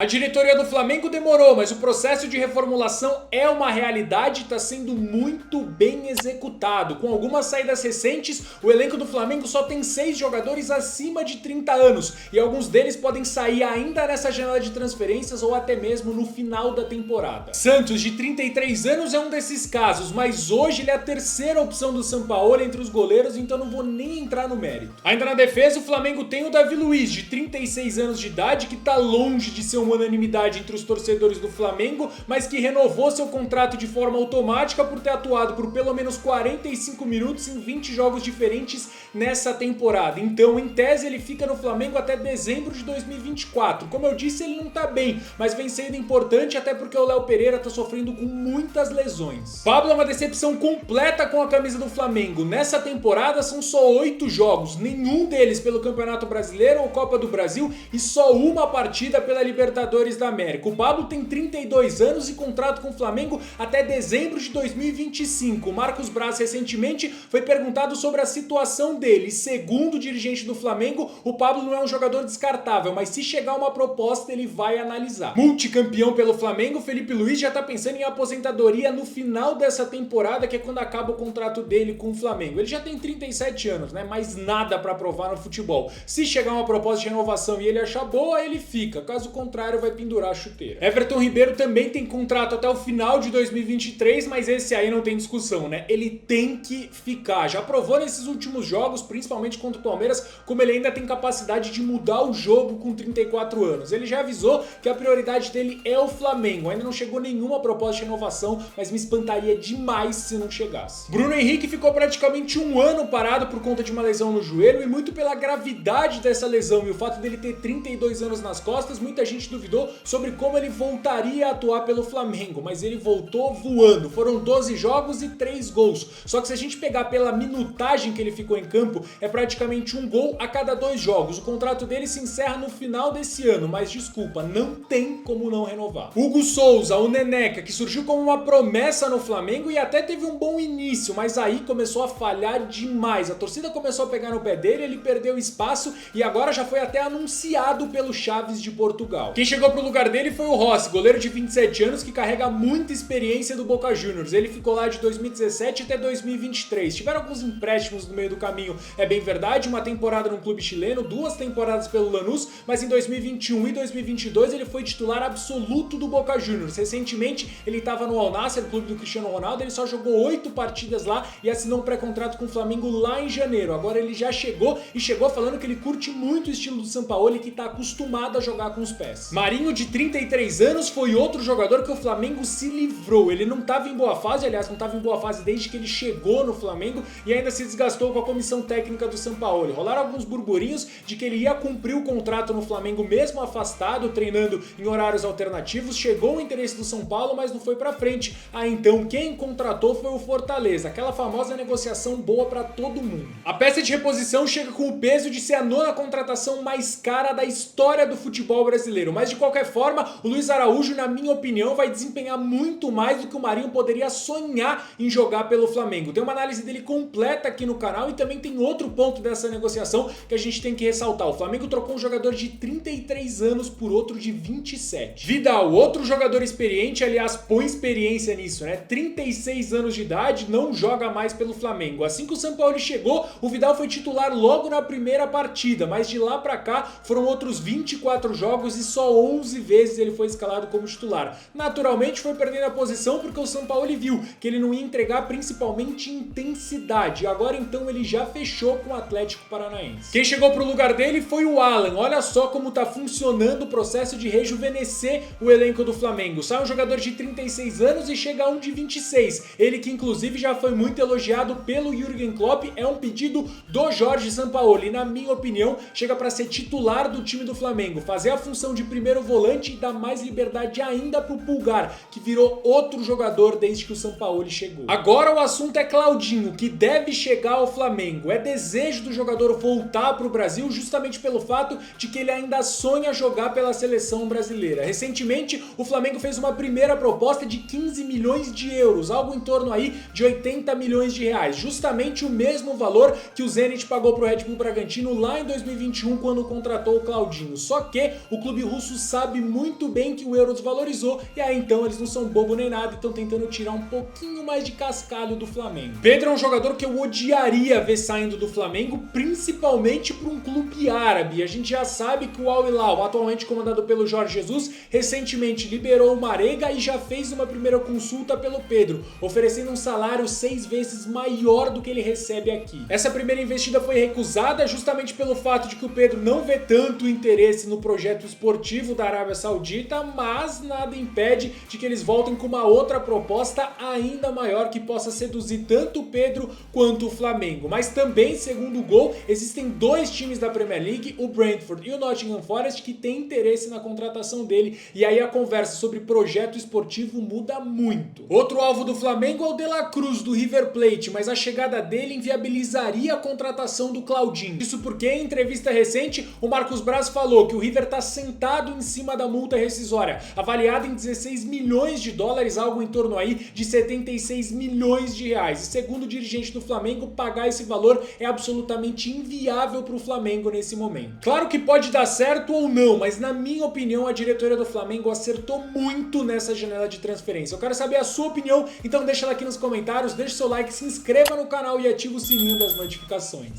A diretoria do Flamengo demorou, mas o processo de reformulação é uma realidade e está sendo muito bem executado. Com algumas saídas recentes, o elenco do Flamengo só tem 6 jogadores acima de 30 anos e alguns deles podem sair ainda nessa janela de transferências ou até mesmo no final da temporada. Santos, de 33 anos, é um desses casos, mas hoje ele é a terceira opção do Sampaoli entre os goleiros, então não vou nem entrar no mérito. Ainda na defesa, o Flamengo tem o Davi Luiz, de 36 anos de idade, que está longe de ser uma unanimidade entre os torcedores do Flamengo, mas que renovou seu contrato de forma automática por ter atuado por pelo menos 45 minutos em 20 jogos diferentes nessa temporada. Então, em tese, ele fica no Flamengo até dezembro de 2024. Como eu disse, ele não tá bem, mas vem sendo importante até porque o Léo Pereira tá sofrendo com muitas lesões. Pablo é uma decepção completa com a camisa do Flamengo. Nessa temporada são só 8 jogos, nenhum deles pelo Campeonato Brasileiro ou Copa do Brasil e só uma partida pela Libertadores da América. O Pablo tem 32 anos e contrato com o Flamengo até dezembro de 2025. O Marcos Braz recentemente foi perguntado sobre a situação dele. Segundo o dirigente do Flamengo, o Pablo não é um jogador descartável, mas se chegar uma proposta ele vai analisar. Multicampeão pelo Flamengo, Felipe Luiz já tá pensando em aposentadoria no final dessa temporada, que é quando acaba o contrato dele com o Flamengo. Ele já tem 37 anos, né? Mas nada pra provar no futebol. Se chegar uma proposta de renovação e ele achar boa, ele fica. Caso contrário, vai pendurar a chuteira. Everton Ribeiro também tem contrato até o final de 2023, mas esse aí não tem discussão, né? Ele tem que ficar. Já provou nesses últimos jogos, principalmente contra o Palmeiras, como ele ainda tem capacidade de mudar o jogo com 34 anos. Ele já avisou que a prioridade dele é o Flamengo. Ainda não chegou nenhuma proposta de renovação, mas me espantaria demais se não chegasse. Bruno Henrique ficou praticamente um ano parado por conta de uma lesão no joelho e muito pela gravidade dessa lesão e o fato dele ter 32 anos nas costas, muita gente duvidou sobre como ele voltaria a atuar pelo Flamengo, mas ele voltou voando. Foram 12 jogos e 3 gols. Só que se a gente pegar pela minutagem que ele ficou em campo, é praticamente um gol a cada 2 jogos. O contrato dele se encerra no final desse ano, mas desculpa, não tem como não renovar. Hugo Souza, o Neneca, que surgiu como uma promessa no Flamengo e até teve um bom início, mas aí começou a falhar demais. A torcida começou a pegar no pé dele, ele perdeu espaço e agora já foi até anunciado pelo Chaves de Portugal. Quem chegou pro lugar dele foi o Rossi, goleiro de 27 anos que carrega muita experiência do Boca Juniors. Ele ficou lá de 2017 até 2023. Tiveram alguns empréstimos no meio do caminho, é bem verdade, uma temporada no clube chileno, 2 temporadas pelo Lanús, mas em 2021 e 2022 ele foi titular absoluto do Boca Juniors. Recentemente ele estava no Al Nassr, clube do Cristiano Ronaldo, ele só jogou 8 partidas lá e assinou um pré-contrato com o Flamengo lá em janeiro. Agora ele já chegou e chegou falando que ele curte muito o estilo do Sampaoli, que está acostumado a jogar com os pés. Marinho, de 33 anos, foi outro jogador que o Flamengo se livrou. Ele não estava em boa fase, aliás, não estava em boa fase desde que ele chegou no Flamengo e ainda se desgastou com a comissão técnica do Sampaoli. Rolaram alguns burburinhos de que ele ia cumprir o contrato no Flamengo mesmo afastado, treinando em horários alternativos. Chegou o interesse do São Paulo, mas não foi pra frente. Então quem contratou foi o Fortaleza, aquela famosa negociação boa pra todo mundo. A peça de reposição chega com o peso de ser a 9ª contratação mais cara da história do futebol brasileiro, mas de qualquer forma, o Luiz Araújo, na minha opinião, vai desempenhar muito mais do que o Marinho poderia sonhar em jogar pelo Flamengo. Tem uma análise dele completa aqui no canal e também tem outro ponto dessa negociação que a gente tem que ressaltar. O Flamengo trocou um jogador de 33 anos por outro de 27. Vidal, outro jogador experiente, aliás, põe experiência nisso, né? 36 anos de idade, não joga mais pelo Flamengo. Assim que o Sampaoli chegou, o Vidal foi titular logo na primeira partida, mas de lá pra cá foram outros 24 jogos e só 11 vezes ele foi escalado como titular. Naturalmente foi perdendo a posição porque o Sampaoli viu que ele não ia entregar principalmente intensidade. Agora então ele já fechou com o Atlético Paranaense. Quem chegou pro lugar dele foi o Alan. Olha só como tá funcionando o processo de rejuvenescer o elenco do Flamengo. Sai um jogador de 36 anos e chega um de 26. Ele que inclusive já foi muito elogiado pelo Jürgen Klopp, é um pedido do Jorge Sampaoli. Na minha opinião, chega para ser titular do time do Flamengo, fazer a função de primeiro volante e dar mais liberdade ainda pro Pulgar, que virou outro jogador desde que o Sampaoli chegou. Agora o assunto é Claudinho, que deve chegar ao Flamengo. É desejo do jogador voltar pro Brasil justamente pelo fato de que ele ainda sonha jogar pela seleção brasileira. Recentemente, o Flamengo fez uma primeira proposta de 15 milhões de euros, algo em torno aí de 80 milhões de reais, justamente o mesmo valor que o Zenit pagou pro Red Bull Bragantino lá em 2021 quando contratou o Claudinho. Só que o clube russo russos sabem muito bem que o euro desvalorizou e aí então eles não são bobo nem nada e estão tentando tirar um pouquinho mais de cascalho do Flamengo. Pedro é um jogador que eu odiaria ver saindo do Flamengo, principalmente para um clube árabe. A gente já sabe que o Al Hilal, atualmente comandado pelo Jorge Jesus, recentemente liberou o Marega e já fez uma primeira consulta pelo Pedro, oferecendo um salário 6 vezes maior do que ele recebe aqui. Essa primeira investida foi recusada justamente pelo fato de que o Pedro não vê tanto interesse no projeto esportivo da Arábia Saudita, mas nada impede de que eles voltem com uma outra proposta ainda maior que possa seduzir tanto o Pedro quanto o Flamengo. Mas também, segundo o Gol, existem 2 times da Premier League, o Brentford e o Nottingham Forest, que têm interesse na contratação dele, e aí a conversa sobre projeto esportivo muda muito. Outro alvo do Flamengo é o De La Cruz, do River Plate, mas a chegada dele inviabilizaria a contratação do Claudinho. Isso porque, em entrevista recente, o Marcos Braz falou que o River está sentado em cima da multa rescisória, avaliada em 16 milhões de dólares, algo em torno aí de 76 milhões de reais. E segundo o dirigente do Flamengo, pagar esse valor é absolutamente inviável para o Flamengo nesse momento. Claro que pode dar certo ou não, mas na minha opinião a diretoria do Flamengo acertou muito nessa janela de transferência. Eu quero saber a sua opinião, então deixa ela aqui nos comentários, deixa o seu like, se inscreva no canal e ativa o sininho das notificações.